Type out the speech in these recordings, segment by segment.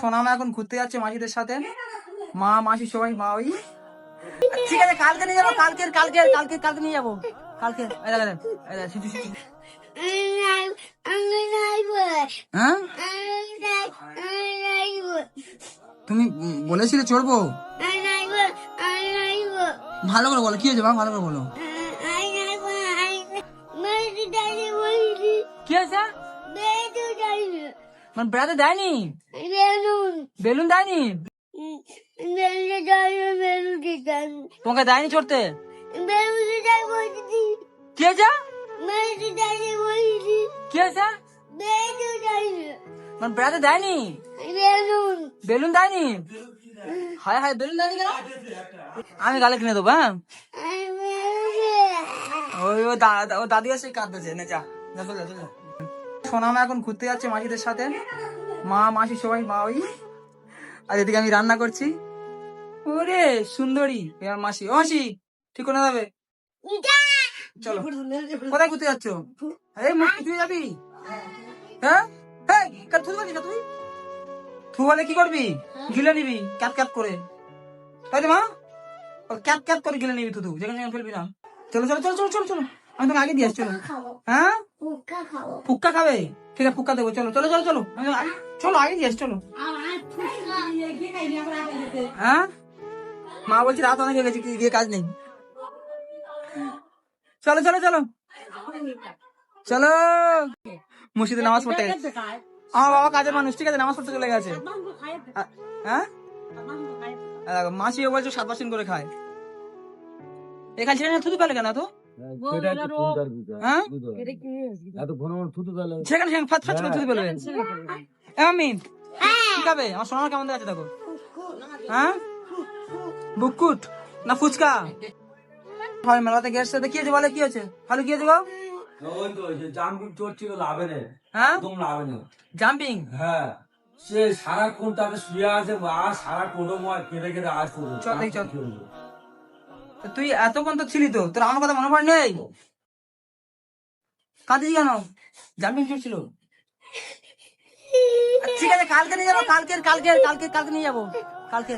সোনামা এখন ঘুরতে যাচ্ছে মাসিদের সাথে, মা মাসি সবাই, মা ওই ঠিক আছে কালকে নিয়ে যাবো, কালকে কালকে কালকে কালকে নিয়ে যাবো কালকে। হ্যাঁ তুমি বলেছিলে চড়বো, ভালো করে বলো কি হয়েছে মা, ভালো করে বলো কি হয়েছে। মানে বেড়াতে দেয়নি, বেলুন দেয়নি, তোমাকে দেয়নি চড়তে, কি হয়েছে কি হয়েছে, মানে বেড়াতে দেয়নি, বেলুন দেয়নি, হায় হায় বেলুন দেয়নি কেন, আমি গালে কিনে দেবো। হ্যাঁ ওই ও দাদি আসে কাঁদতেছে, না যা চলে চলে। সোনামা এখন ঘুরতে যাচ্ছে মাসিদের সাথে, মা মাসি সবাই, মা ওই আর এদিকে আমি রান্না করছি। ওরে সুন্দরী এবার মাসি, ও মাসি ঠিক করে যাবে, চলো কোথায় ঘুরতে যাচ্ছ, এই মুখ তুই যাবি, হ্যাঁ থুতু বলিস না তুই, থু বলে কি করবি, গিলে নিবি ক্যাপ ক্যাপ করে, তাই তো মা, ক্যাপ ক্যাপ করে গিলে নিবি থুতু, যেখানে যেখানে ফেলবি না। চলো চলো চলো চলো চলো চলো, আমি তোমাকে আগে দিয়ে আসছি, চলো। হ্যাঁ ফুক্কা খাবে, ঠিক আছে ফুক্কা দেবো, চলো চলো চলো চলো, চলো আগে দিয়ে আসছি, চলো। হ্যাঁ মা বলছি রাত অনেক হয়ে গেছে, গিয়ে কাজ নেই, চলো চলো চলো চলো। মসজিদে নামাজ পড়তে গেছে, আমার বাবা কাজের মানুষ, ঠিক আছে নামাজ পড়তে চলে গেছে। হ্যাঁ মাসিও বলছো 7 পার্সেন্ট করে খায়, এখানে ছেড়ে থুতু পেলে কেন তো, সেখানে সেখানে ফাঁচ ফাঁচ করে থুতু পেলে। আমি কি খাবে, আমার সোনামা কেমন আছে দেখো, হ্যাঁ বুকুট না ফুচকা, মেলাতে গেছে কি হয়েছে বলে, কি হয়েছে ভালো, কি হয়েছে গো, জাম্পিং চড়ছিল লাভেনে, হ্যাঁ একদম লাভেনে জাম্পিং, হ্যাঁ সে সারাক্ষণ তাকে শুয়ে আছে, আর সারা কোনো কেঁদে কেঁদে আজ তুই এতক্ষণ তো ছিলি তো, তোর আমার কথা মনে পড়ে নেই, কাঁদিস কেন, জাম্পিং চড়ছিল, ঠিক আছে কালকে নিয়ে যাবো, কালকে কালকে কালকে কালকে নিয়ে যাবো কালকে,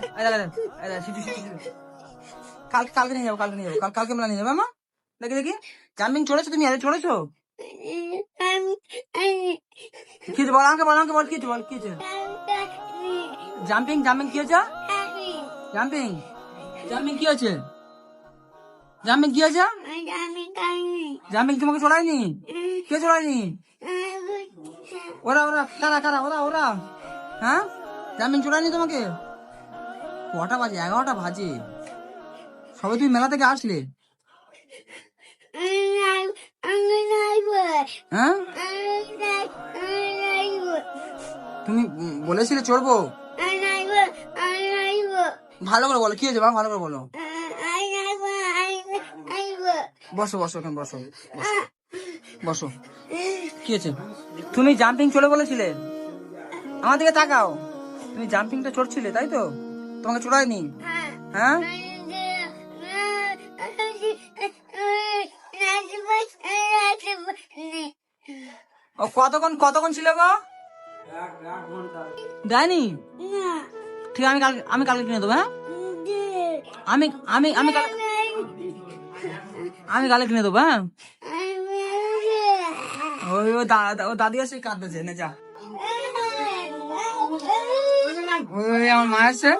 কালকে কালকে নিয়ে যাবো, কালকে নিয়ে যাবো, কালকে মেলা নিয়ে যাবো মা, দেখি দেখি জাম্পিং চড়েছো তুমি, আরে চড়েছো কি বল, আমাকে বল, আমাকে বল কি বল, কি জাম্পিং জাম্পিং কি হয়েছে, জাম্পিং জাম্পিং কি হয়েছে, জাম্পিং কি হয়েছে, জাম্পিং তোমাকে চড়ায়নি, কে চড়ায়নি, ওরা ওরা কারা কারা ওরা ওরা, হ্যাঁ জাম্পিং চড়ায়নি তোমাকে, কটা বাজে, 11টা বাজে, সবাই তুমি মেলা থেকে আসলে, হ্যাঁ তুমি বলেছিলে চড়বো, ভালো করে বলো কি হয়েছে মা, ভালো করে বলো, বসো বসো এখানে বসো বসো, কি হয়েছে, তুমি জাম্পিং চলে বলেছিলে, আমার দিকে তাকাও, তুমি জাম্পিংটা চড়ছিলে তাই তো, তোমাকে চড়ায়নি, হ্যাঁ ও কতক্ষণ কতক্ষণ ছিল গো, দেয়নি, ঠিক আছে আমি কালকে কিনে দেবো, হ্যাঁ আমি আমি আমি আমি কালকে কিনে দেবো, হ্যাঁ ওই ও দাদি আসে কাঁদতেছে, না যা ওই আমার মা আসছে।